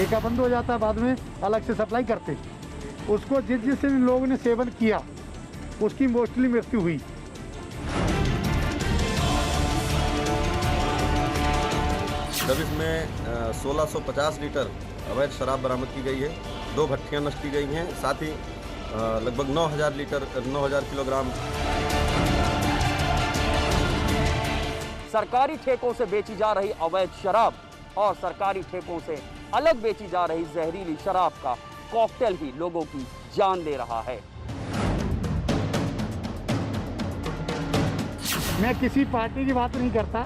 ठेका बंद हो जाता, बाद में अलग से सप्लाई करते। उसको जिस लोगों ने सेवन किया उसकी मोस्टली मृत्यु हुई। जब इसमें 1650 लीटर अवैध शराब बरामद की गई है, 2 भट्टियां नष्ट की गई हैं, साथ ही लगभग 9000 किलोग्राम सरकारी ठेकों से बेची जा रही अवैध शराब और सरकारी ठेकों से अलग बेची जा रही जहरीली शराब का कॉकटेल ही लोगों की जान ले रहा है। मैं किसी पार्टी की बात नहीं करता।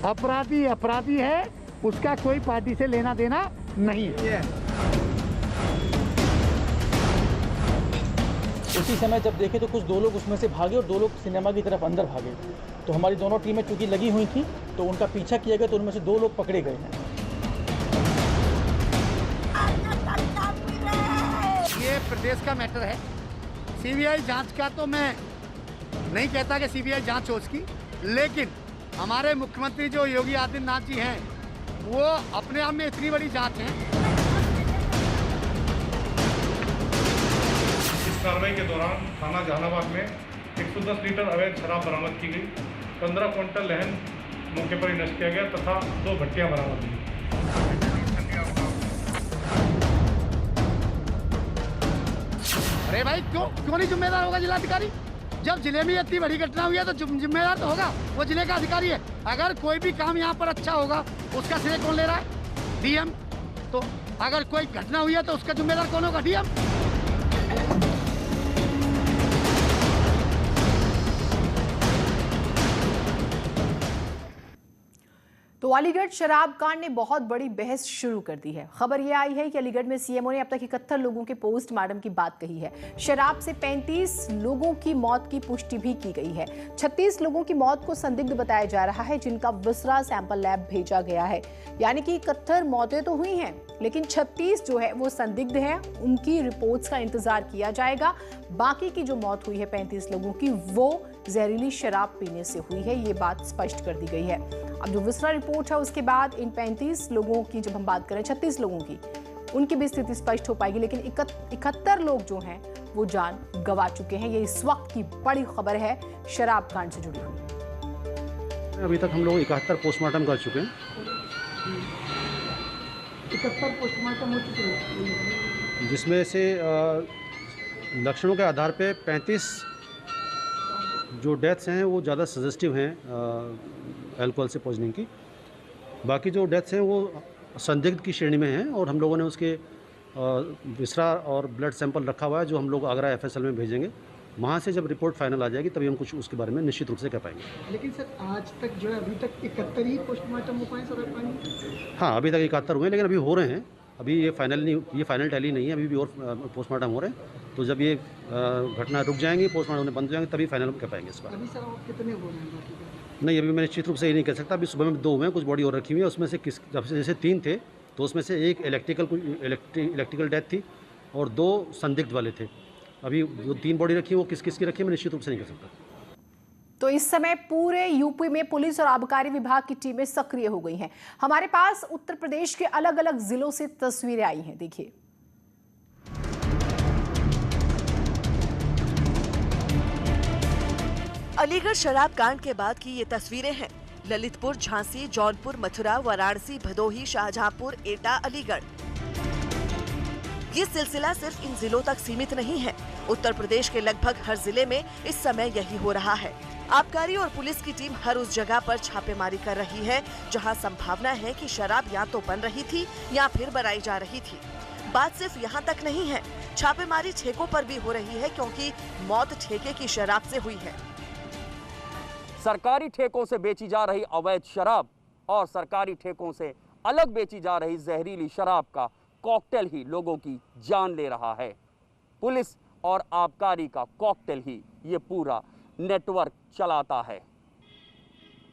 अपराधी अपराधी है, उसका कोई पार्टी से लेना देना नहीं है। उसी समय जब देखे तो कुछ 2 लोग उसमें से भागे और 2 लोग सिनेमा की तरफ अंदर भागे। तो हमारी दोनों टीमें चूंकि लगी हुई थी तो उनका पीछा किया गया, तो उनमें से 2 लोग पकड़े गए हैं। ये प्रदेश का मैटर है। सीबीआई जांच का तो मैं नहीं कहता कि सीबीआई जांच हो उसकी, लेकिन हमारे मुख्यमंत्री जो योगी आदित्यनाथ जी हैं वो अपने आप में इतनी बड़ी जांच है। इस कार्रवाई के दौरान थाना जहानाबाद में 110 लीटर अवैध शराब बरामद की गई, 15 क्विंटल लहन मौके पर ही नष्ट किया गया तथा 2 भट्टियां बरामद हुई। अरे भाई क्यों नहीं जिम्मेदार होगा जिलाधिकारी? जब जिले में इतनी बड़ी घटना हुई है तो जिम्मेदार तो होगा, वो जिले का अधिकारी है। अगर कोई भी काम यहाँ पर अच्छा होगा उसका श्रेय कौन ले रहा है? डीएम। तो अगर कोई घटना हुई है तो उसका जिम्मेदार कौन होगा? डीएम। तो अलीगढ़ शराब कांड ने बहुत बड़ी बहस शुरू कर दी है। खबर यह आई है कि अलीगढ़ में सीएमओ ने अब तक 71 लोगों के पोस्टमार्टम की बात कही है। शराब से 35 लोगों की मौत की पुष्टि भी की गई है। 36 लोगों की मौत को संदिग्ध बताया जा रहा है, जिनका विसरा सैंपल लैब भेजा गया है। यानी कि 71 मौतें तो हुई हैं, लेकिन 36 जो है वो संदिग्ध हैं, उनकी रिपोर्ट्स का इंतजार किया जाएगा। बाकी की जो मौत हुई है 35 लोगों की, वो जहरीली शराब पीने से हुई है, ये बात स्पष्ट कर दी गई है। अब जो विसरा रिपोर्ट है उसके बाद इन 35 लोगों की जब हम बात करें 36 लोगों की, उनकी भी स्थिति स्पष्ट हो पाएगी। लेकिन 71 लोग जो हैं वो जान गंवा चुके हैं। ये इस वक्त की बड़ी खबर है शराब कांड से जुड़ी हुई। अभी तक हम लोग 71 पोस्टमार्टम कर चुके हैं। 71 पोस्टमार्टम हो चुके हैं, जिसमें से लक्षणों के आधार पे 35 जो डेथ्स हैं वो ज़्यादा सजेस्टिव हैं अल्कोहल से पॉइजनिंग की। बाकी जो डेथ्स हैं वो संदिग्ध की श्रेणी में हैं और हम लोगों ने उसके विसरा और ब्लड सैंपल रखा हुआ है, जो हम लोग आगरा एफएसएल में भेजेंगे। वहाँ से जब रिपोर्ट फाइनल आ जाएगी तभी हम कुछ उसके बारे में निश्चित रूप से कह पाएंगे। लेकिन सर आज तक जो है अभी तक 71 ही पोस्टमार्टम हो पाए सर? हाँ, अभी तक 71 हुए हैं, लेकिन अभी हो रहे हैं। अभी ये फाइनल टैली नहीं है, अभी भी और पोस्टमार्टम हो रहे हैं। तो जब ये घटना रुक जाएंगी, पोस्टमार्टम बंद हो जाएंगे, तभी फाइनल कह पाएंगे इस बार। अभी सर आप कितने हो रहे हैं? नहीं, अभी मैं निश्चित रूप से ये नहीं कह सकता। अभी सुबह में 2 हुए हैं, कुछ बॉडी और रखी हुई है। उसमें से जब से जैसे 3 थे तो उसमें से एक इलेक्ट्रिकल डेथ थी और 2 संदिग्ध वाले थे। अभी जो 3 बॉडी रखी है वो किस की रखी है मैं निश्चित रूप से नहीं कह सकता। तो इस समय पूरे यूपी में पुलिस और आबकारी विभाग की टीमें सक्रिय हो गई हैं। हमारे पास उत्तर प्रदेश के अलग अलग जिलों से तस्वीरें आई हैं, देखिए। अलीगढ़ शराब कांड के बाद की ये तस्वीरें हैं। ललितपुर, झांसी, जौनपुर, मथुरा, वाराणसी, भदोही, शाहजहांपुर, एटा, अलीगढ़। ये सिलसिला सिर्फ इन जिलों तक सीमित नहीं है। उत्तर प्रदेश के लगभग हर जिले में इस समय यही हो रहा है। आबकारी और पुलिस की टीम हर उस जगह पर छापेमारी कर रही है जहां संभावना है कि शराब या तो बन रही थी या फिर बनाई जा रही थी। बात सिर्फ यहां तक नहीं है, छापेमारी ठेकों पर भी हो रही है, क्योंकि मौत ठेके की शराब से हुई है। सरकारी ठेकों से बेची जा रही अवैध शराब और सरकारी ठेकों से अलग बेची जा रही जहरीली शराब का कॉकटेल ही लोगों की जान ले रहा है। पुलिस और आबकारी का कॉकटेल ही ये पूरा नेटवर्क चलाता है।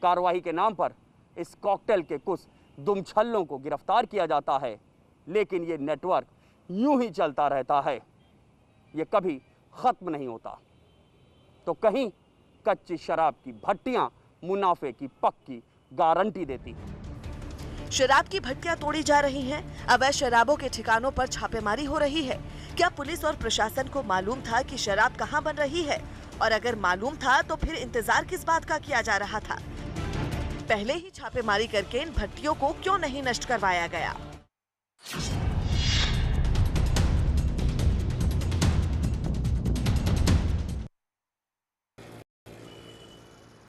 कार्रवाई के नाम पर इस कॉकटेल के कुछ दुमछल्लों को गिरफ्तार किया जाता है, लेकिन ये नेटवर्क यूं ही चलता रहता है, ये कभी खत्म नहीं होता। तो कहीं कच्ची शराब की भट्टियां मुनाफे की पक्की गारंटी देती हैं। शराब की भट्टियां तोड़ी जा रही हैं, अवैध शराबों के ठिकानों पर छापेमारी हो रही है। क्या पुलिस और प्रशासन को मालूम था कि शराब कहां बन रही है? और अगर मालूम था तो फिर इंतजार किस बात का किया जा रहा था? पहले ही छापेमारी करके इन भट्टियों को क्यों नहीं नष्ट करवाया गया?